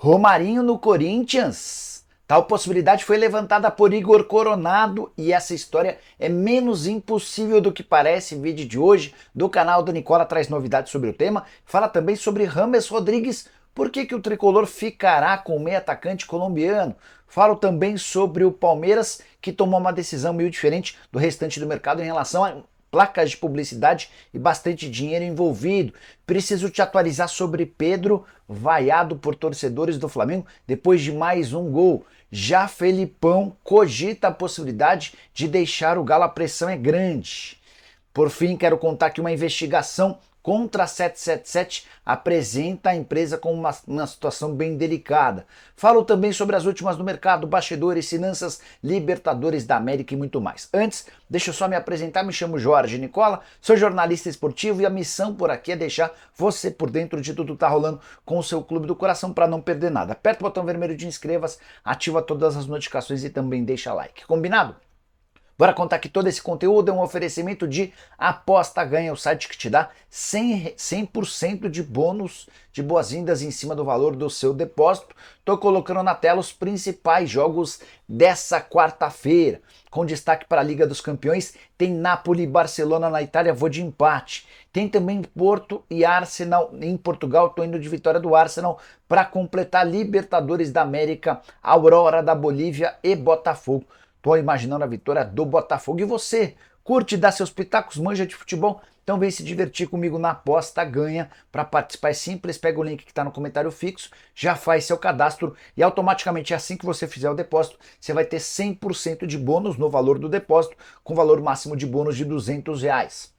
Romarinho no Corinthians. Tal possibilidade foi levantada por Igor Coronado e essa história é menos impossível do que parece. Vídeo de hoje do canal da Nicola traz novidades sobre o tema. Fala também sobre James Rodrigues. Por que o tricolor ficará com o meio atacante colombiano? Falo também sobre o Palmeiras, que tomou uma decisão meio diferente do restante do mercado em relação a placas de publicidade e bastante dinheiro envolvido. Preciso te atualizar sobre Pedro, vaiado por torcedores do Flamengo depois de mais um gol. Já Felipão cogita a possibilidade de deixar o Galo, a pressão é grande. Por fim, quero contar que uma investigação contra a 777 apresenta a empresa como uma situação bem delicada. Falo também sobre as últimas no mercado, bastidores, finanças, Libertadores da América e muito mais. Antes, deixa eu só me apresentar, me chamo Jorge Nicola, sou jornalista esportivo e a missão por aqui é deixar você por dentro de tudo que tá rolando com o seu clube do coração para não perder nada. Aperta o botão vermelho de inscreva-se, ativa todas as notificações e também deixa like. Combinado? Bora contar que todo esse conteúdo é um oferecimento de Aposta Ganha, o site que te dá 100% de bônus de boas-vindas em cima do valor do seu depósito. Tô colocando na tela os principais jogos dessa quarta-feira. Com destaque para a Liga dos Campeões, tem Napoli e Barcelona na Itália, vou de empate. Tem também Porto e Arsenal em Portugal, tô indo de vitória do Arsenal para completar Libertadores da América, Aurora da Bolívia e Botafogo. Tô imaginando a vitória do Botafogo. E você, curte dar seus pitacos, manja de futebol? Então vem se divertir comigo na Aposta Ganha. Para participar é simples, pega o link que está no comentário fixo, já faz seu cadastro e automaticamente assim que você fizer o depósito, você vai ter 100% de bônus no valor do depósito, com valor máximo de bônus de R$ 200.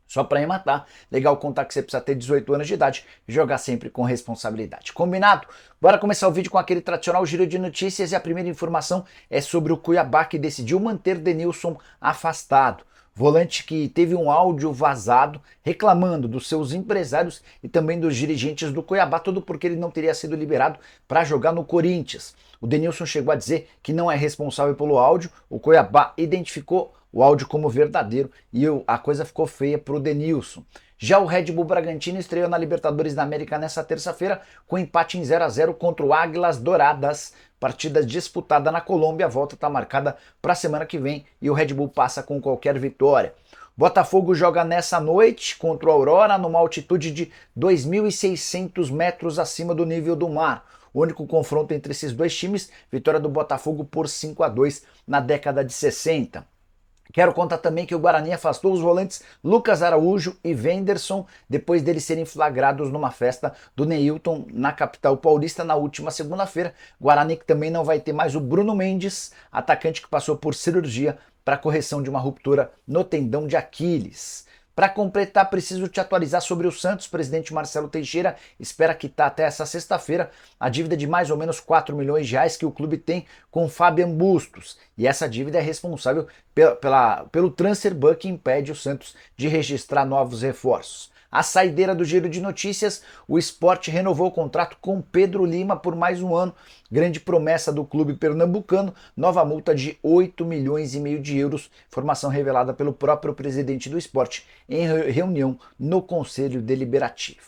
Só para rematar, legal contar que você precisa ter 18 anos de idade e jogar sempre com responsabilidade. Combinado? Bora começar o vídeo com aquele tradicional giro de notícias e a primeira informação é sobre o Cuiabá, que decidiu manter Denilson afastado. Volante que teve um áudio vazado reclamando dos seus empresários e também dos dirigentes do Cuiabá, tudo porque ele não teria sido liberado para jogar no Corinthians. O Denilson chegou a dizer que não é responsável pelo áudio, o Cuiabá identificou o áudio como verdadeiro e a coisa ficou feia para o Denilson. Já o Red Bull Bragantino estreou na Libertadores da América nessa terça-feira com empate em 0-0 contra o Águilas Douradas. Partida disputada na Colômbia, a volta está marcada para a semana que vem e o Red Bull passa com qualquer vitória. Botafogo joga nessa noite contra o Aurora numa altitude de 2.600 metros acima do nível do mar. O único confronto entre esses dois times, vitória do Botafogo por 5-2 na década de 60. Quero contar também que o Guarani afastou os volantes Lucas Araújo e Wenderson depois deles serem flagrados numa festa do Neilton na capital paulista na última segunda-feira. Guarani que também não vai ter mais o Bruno Mendes, atacante que passou por cirurgia para correção de uma ruptura no tendão de Aquiles. Para completar, preciso te atualizar sobre o Santos. O presidente Marcelo Teixeira espera quitar até essa sexta-feira a dívida de mais ou menos 4 milhões de reais que o clube tem com Fabian Bustos. E essa dívida é responsável pelo transfer ban que impede o Santos de registrar novos reforços. A saideira do giro de notícias, o Sport renovou o contrato com Pedro Lima por mais um ano. Grande promessa do clube pernambucano, nova multa de 8 milhões e meio de euros. Informação revelada pelo próprio presidente do Sport em reunião no Conselho Deliberativo.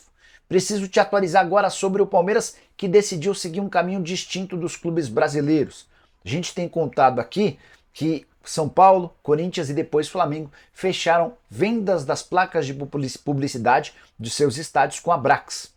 Preciso te atualizar agora sobre o Palmeiras, que decidiu seguir um caminho distinto dos clubes brasileiros. A gente tem contado aqui que São Paulo, Corinthians e depois Flamengo fecharam vendas das placas de publicidade de seus estádios com a Brax.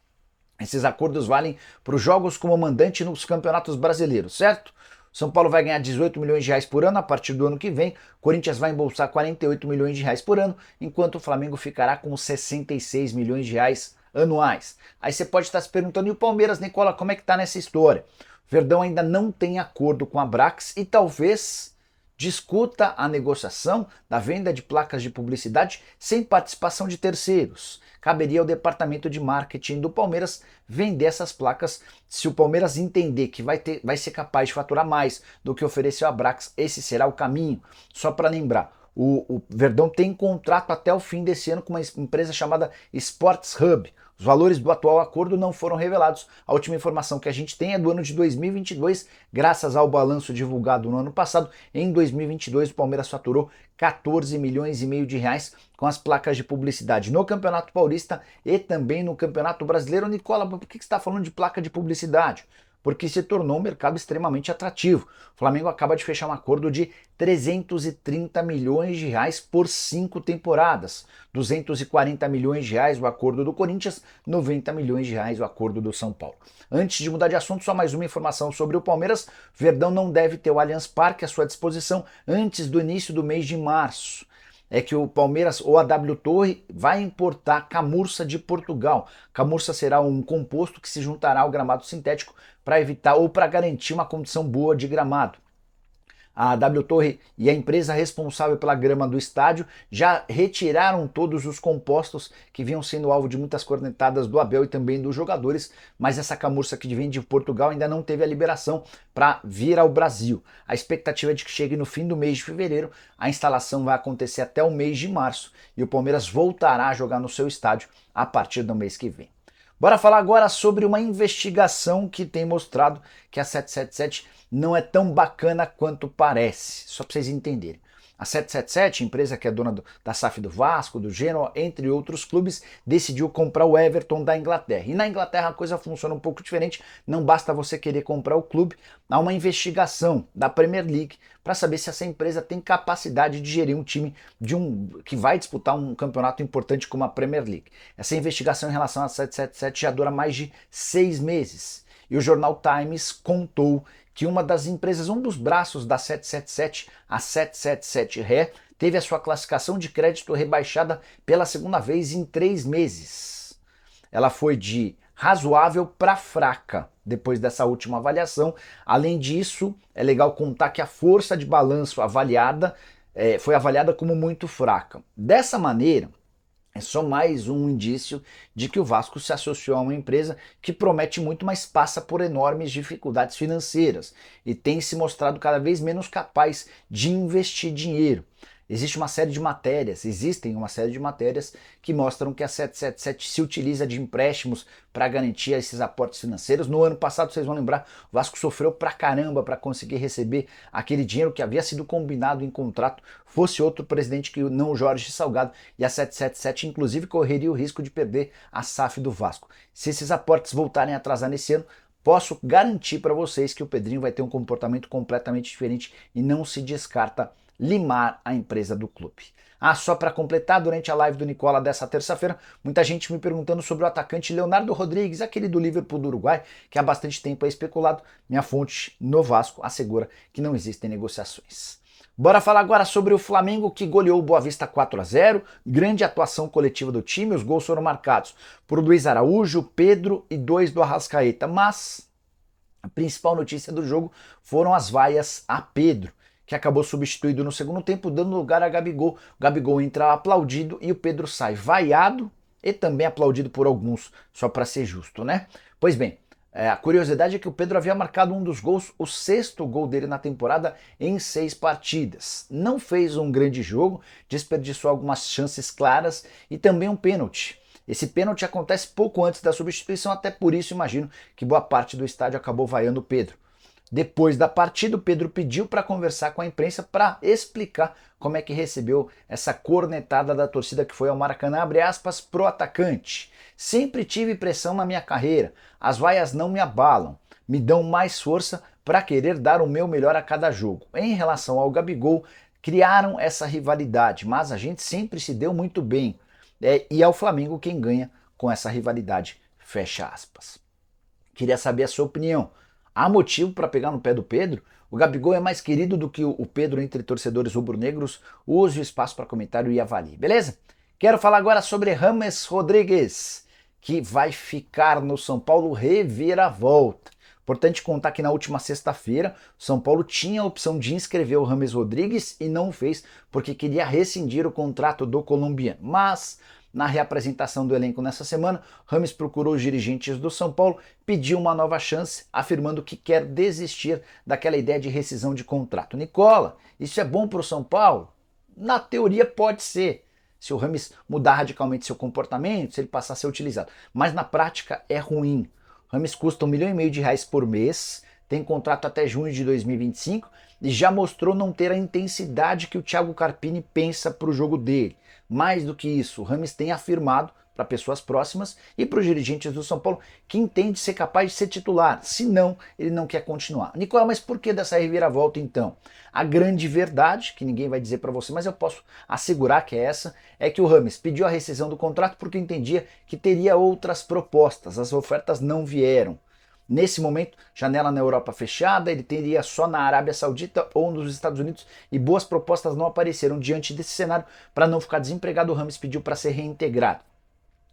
Esses acordos valem para os jogos como mandante nos campeonatos brasileiros, certo? São Paulo vai ganhar 18 milhões de reais por ano a partir do ano que vem, Corinthians vai embolsar 48 milhões de reais por ano, enquanto o Flamengo ficará com 66 milhões de reais anuais. Aí você pode estar se perguntando, e o Palmeiras, Nicola, como é que está nessa história? O Verdão ainda não tem acordo com a Brax e talvez discuta a negociação da venda de placas de publicidade sem participação de terceiros. Caberia ao departamento de marketing do Palmeiras vender essas placas se o Palmeiras entender que vai ser capaz de faturar mais do que ofereceu a Brax. Esse será o caminho. Só para lembrar, o Verdão tem contrato até o fim desse ano com uma empresa chamada Sports Hub. Os valores do atual acordo não foram revelados. A última informação que a gente tem é do ano de 2022, graças ao balanço divulgado no ano passado. Em 2022, o Palmeiras faturou 14 milhões e meio de reais com as placas de publicidade no Campeonato Paulista e também no Campeonato Brasileiro. Nicola, por que você está falando de placa de publicidade? porque se tornou um mercado extremamente atrativo. O Flamengo acaba de fechar um acordo de 330 milhões de reais por 5 temporadas. 240 milhões de reais o acordo do Corinthians, 90 milhões de reais o acordo do São Paulo. Antes de mudar de assunto, só mais uma informação sobre o Palmeiras. Verdão não deve ter o Allianz Parque à sua disposição antes do início do mês de março. É que o Palmeiras ou a W Torre vai importar camurça de Portugal. Camurça será um composto que se juntará ao gramado sintético para evitar ou para garantir uma condição boa de gramado. A W Torre e a empresa responsável pela grama do estádio já retiraram todos os compostos que vinham sendo alvo de muitas cornetadas do Abel e também dos jogadores, mas essa camurça que vem de Portugal ainda não teve a liberação para vir ao Brasil. A expectativa é de que chegue no fim do mês de fevereiro, a instalação vai acontecer até o mês de março e o Palmeiras voltará a jogar no seu estádio a partir do mês que vem. Bora falar agora sobre uma investigação que tem mostrado que a 777 não é tão bacana quanto parece, só para vocês entenderem. A 777, empresa que é dona da SAF do Vasco, do Genoa, entre outros clubes, decidiu comprar o Everton da Inglaterra. E na Inglaterra a coisa funciona um pouco diferente, não basta você querer comprar o clube, há uma investigação da Premier League para saber se essa empresa tem capacidade de gerir um time que vai disputar um campeonato importante como a Premier League. Essa investigação em relação à 777 já dura mais de 6 meses. E o jornal Times contou que uma das empresas, um dos braços da 777, a 777 Ré, teve a sua classificação de crédito rebaixada pela segunda vez em 3 meses. Ela foi de razoável para fraca depois dessa última avaliação. Além disso, é legal contar que a força de balanço avaliada foi avaliada como muito fraca. Dessa maneira, é só mais um indício de que o Vasco se associou a uma empresa que promete muito, mas passa por enormes dificuldades financeiras e tem se mostrado cada vez menos capaz de investir dinheiro. Existem uma série de matérias que mostram que a 777 se utiliza de empréstimos para garantir esses aportes financeiros. No ano passado, vocês vão lembrar, o Vasco sofreu pra caramba para conseguir receber aquele dinheiro que havia sido combinado em contrato, fosse outro presidente que não o Jorge Salgado, e a 777 inclusive correria o risco de perder a SAF do Vasco. Se esses aportes voltarem a atrasar nesse ano, posso garantir para vocês que o Pedrinho vai ter um comportamento completamente diferente e não se descarta limar a empresa do clube. Só para completar, durante a live do Nicola dessa terça-feira, muita gente me perguntando sobre o atacante Leonardo Rodrigues, aquele do Liverpool do Uruguai, que há bastante tempo é especulado. Minha fonte no Vasco assegura que não existem negociações. Bora falar agora sobre o Flamengo, que goleou o Boa Vista 4-0, grande atuação coletiva do time, os gols foram marcados por Luiz Araújo, Pedro e 2 do Arrascaeta, mas a principal notícia do jogo foram as vaias a Pedro, que acabou substituído no segundo tempo, dando lugar a Gabigol. O Gabigol entra aplaudido e o Pedro sai vaiado e também aplaudido por alguns, só para ser justo, né? Pois bem, a curiosidade é que o Pedro havia marcado um dos gols, o 6º gol dele na temporada em 6 partidas. Não fez um grande jogo, desperdiçou algumas chances claras e também um pênalti. Esse pênalti acontece pouco antes da substituição, até por isso imagino que boa parte do estádio acabou vaiando o Pedro. Depois da partida, o Pedro pediu para conversar com a imprensa para explicar como é que recebeu essa cornetada da torcida que foi ao Maracanã, abre aspas, pro atacante. Sempre tive pressão na minha carreira, as vaias não me abalam, me dão mais força para querer dar o meu melhor a cada jogo. Em relação ao Gabigol, criaram essa rivalidade, mas a gente sempre se deu muito bem. E é o Flamengo quem ganha com essa rivalidade, fecha aspas. Queria saber a sua opinião. Há motivo para pegar no pé do Pedro? O Gabigol é mais querido do que o Pedro entre torcedores rubro-negros? Use o espaço para comentário e avalie, beleza? Quero falar agora sobre James Rodrigues, que vai ficar no São Paulo reviravolta. Importante contar que na última sexta-feira, o São Paulo tinha a opção de inscrever o James Rodrigues e não fez porque queria rescindir o contrato do colombiano. Mas na reapresentação do elenco nessa semana, James procurou os dirigentes do São Paulo, pediu uma nova chance, afirmando que quer desistir daquela ideia de rescisão de contrato. Nicola, isso é bom para o São Paulo? Na teoria pode ser, se o James mudar radicalmente seu comportamento, se ele passar a ser utilizado. Mas na prática é ruim. O James custa R$1,5 milhão por mês, tem contrato até junho de 2025 e já mostrou não ter a intensidade que o Thiago Carpini pensa para o jogo dele. Mais do que isso, o James tem afirmado, para pessoas próximas e para os dirigentes do São Paulo, que entende ser capaz de ser titular, senão ele não quer continuar. Nicola, mas por que dessa reviravolta então? A grande verdade, que ninguém vai dizer para você, mas eu posso assegurar que é essa, é que o Rames pediu a rescisão do contrato porque entendia que teria outras propostas, as ofertas não vieram. Nesse momento, janela na Europa fechada, ele teria só na Arábia Saudita ou nos Estados Unidos e boas propostas não apareceram. Diante desse cenário, para não ficar desempregado, o Rames pediu para ser reintegrado.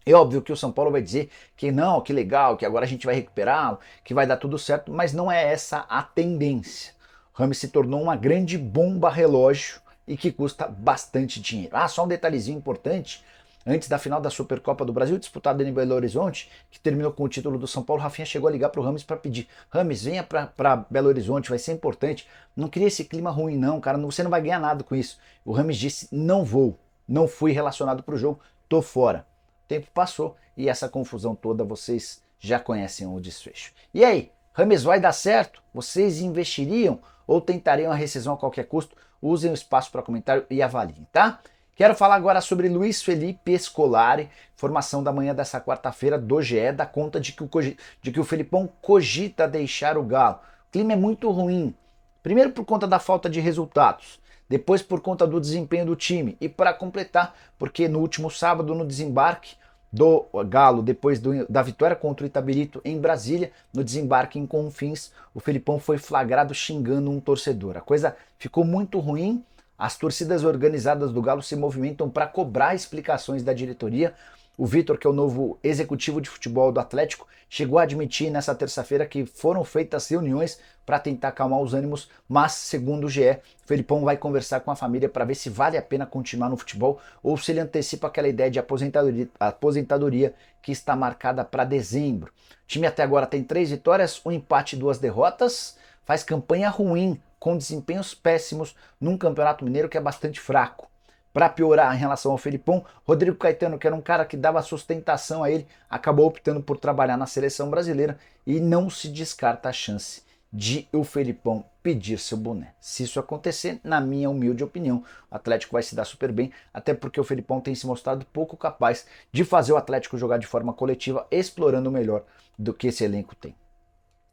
É óbvio que o São Paulo vai dizer que não, que legal, que agora a gente vai recuperá-lo, que vai dar tudo certo, mas não é essa a tendência. O Rames se tornou uma grande bomba relógio e que custa bastante dinheiro. Ah, só um detalhezinho importante. Antes da final da Supercopa do Brasil, disputada em Belo Horizonte, que terminou com o título do São Paulo, Rafinha chegou a ligar para o Rames para pedir: Rames, venha para Belo Horizonte, vai ser importante. Não queria esse clima ruim não, cara, você não vai ganhar nada com isso. O Rames disse: não vou, não fui relacionado para o jogo, tô fora. O tempo passou e essa confusão toda vocês já conhecem o desfecho. E aí, Rames vai dar certo? Vocês investiriam ou tentariam a rescisão a qualquer custo? Usem o espaço para comentário e avaliem, tá? Quero falar agora sobre Luiz Felipe Scolari, informação da manhã dessa quarta-feira do GE, dá conta de que o Felipão cogita deixar o Galo. O clima é muito ruim, primeiro por conta da falta de resultados, depois por conta do desempenho do time e para completar, porque no último sábado no desembarque do Galo, depois da vitória contra o Itabirito em Brasília, no desembarque em Confins, o Felipão foi flagrado xingando um torcedor. A coisa ficou muito ruim. As torcidas organizadas do Galo se movimentam para cobrar explicações da diretoria. O Vitor, que é o novo executivo de futebol do Atlético, chegou a admitir nessa terça-feira que foram feitas reuniões para tentar acalmar os ânimos, mas, segundo o GE, o Felipão vai conversar com a família para ver se vale a pena continuar no futebol ou se ele antecipa aquela ideia de aposentadoria que está marcada para dezembro. O time até agora tem 3 vitórias, 1 empate e 2 derrotas, faz campanha ruim, com desempenhos péssimos num Campeonato Mineiro que é bastante fraco. Para piorar em relação ao Felipão, Rodrigo Caetano, que era um cara que dava sustentação a ele, acabou optando por trabalhar na seleção brasileira e não se descarta a chance de o Felipão pedir seu boné. Se isso acontecer, na minha humilde opinião, o Atlético vai se dar super bem, até porque o Felipão tem se mostrado pouco capaz de fazer o Atlético jogar de forma coletiva, explorando melhor do que esse elenco tem.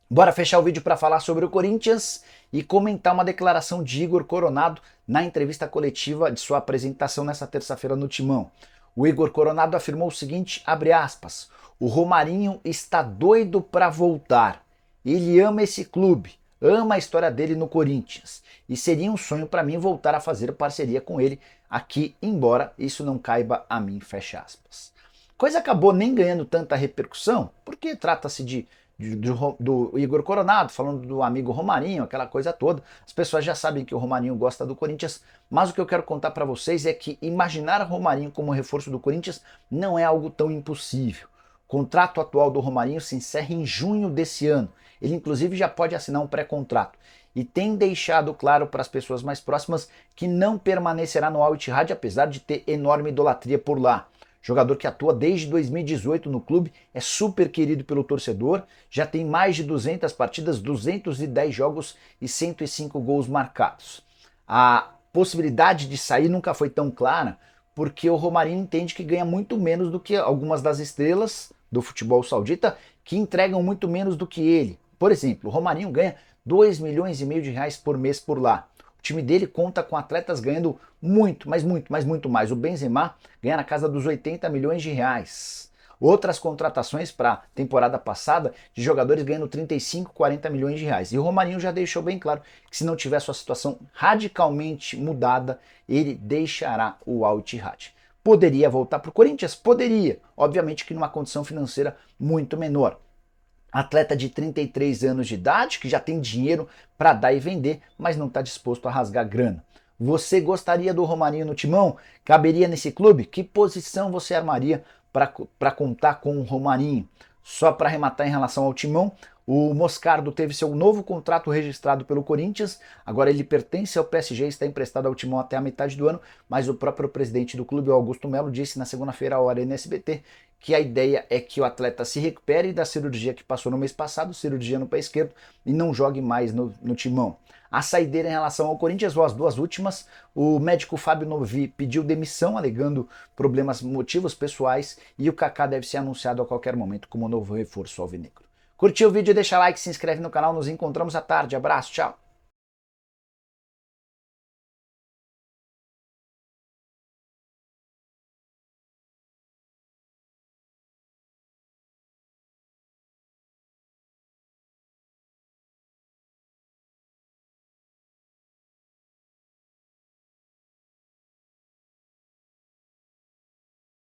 Bora fechar o vídeo para falar sobre o Corinthians e comentar uma declaração de Igor Coronado na entrevista coletiva de sua apresentação nessa terça-feira no Timão. O Igor Coronado afirmou o seguinte, abre aspas, o Romarinho está doido para voltar. Ele ama esse clube, ama a história dele no Corinthians. E seria um sonho para mim voltar a fazer parceria com ele aqui, embora isso não caiba a mim, fecha aspas. Coisa acabou nem ganhando tanta repercussão, porque trata-se do Igor Coronado, falando do amigo Romarinho, aquela coisa toda. As pessoas já sabem que o Romarinho gosta do Corinthians, mas o que eu quero contar para vocês é que imaginar o Romarinho como reforço do Corinthians não é algo tão impossível. O contrato atual do Romarinho se encerra em junho desse ano. Ele inclusive já pode assinar um pré-contrato. E tem deixado claro para as pessoas mais próximas que não permanecerá no Al Ittihad, apesar de ter enorme idolatria por lá. Jogador que atua desde 2018 no clube, é super querido pelo torcedor, já tem mais de 200 partidas, 210 jogos e 105 gols marcados. A possibilidade de sair nunca foi tão clara, porque o Romarinho entende que ganha muito menos do que algumas das estrelas do futebol saudita, que entregam muito menos do que ele. Por exemplo, o Romarinho ganha 2,5 milhões de reais por mês por lá. O time dele conta com atletas ganhando muito, mas muito mais. O Benzema ganha na casa dos 80 milhões de reais. Outras contratações para a temporada passada de jogadores ganhando 35, 40 milhões de reais. E o Romarinho já deixou bem claro que se não tiver sua situação radicalmente mudada, ele deixará o Al Ittihad. Poderia voltar para o Corinthians? Poderia. Obviamente que numa condição financeira muito menor. Atleta de 33 anos de idade, que já tem dinheiro para dar e vender, mas não está disposto a rasgar grana. Você gostaria do Romarinho no Timão? Caberia nesse clube? Que posição você armaria para contar com o Romarinho? Só para arrematar em relação ao Timão, o Moscardo teve seu novo contrato registrado pelo Corinthians, agora ele pertence ao PSG e está emprestado ao Timão até a metade do ano, mas o próprio presidente do clube, o Augusto Melo, disse na segunda-feira ao Arena SBT que a ideia é que o atleta se recupere da cirurgia que passou no mês passado, cirurgia no pé esquerdo, e não jogue mais no timão. A saideira em relação ao Corinthians, ou as duas últimas, o médico Fábio Novi pediu demissão, alegando problemas, motivos pessoais, e o Kaká deve ser anunciado a qualquer momento como novo reforço alvinegro. Curtiu o vídeo, deixa like, se inscreve no canal, nos encontramos à tarde, abraço, tchau!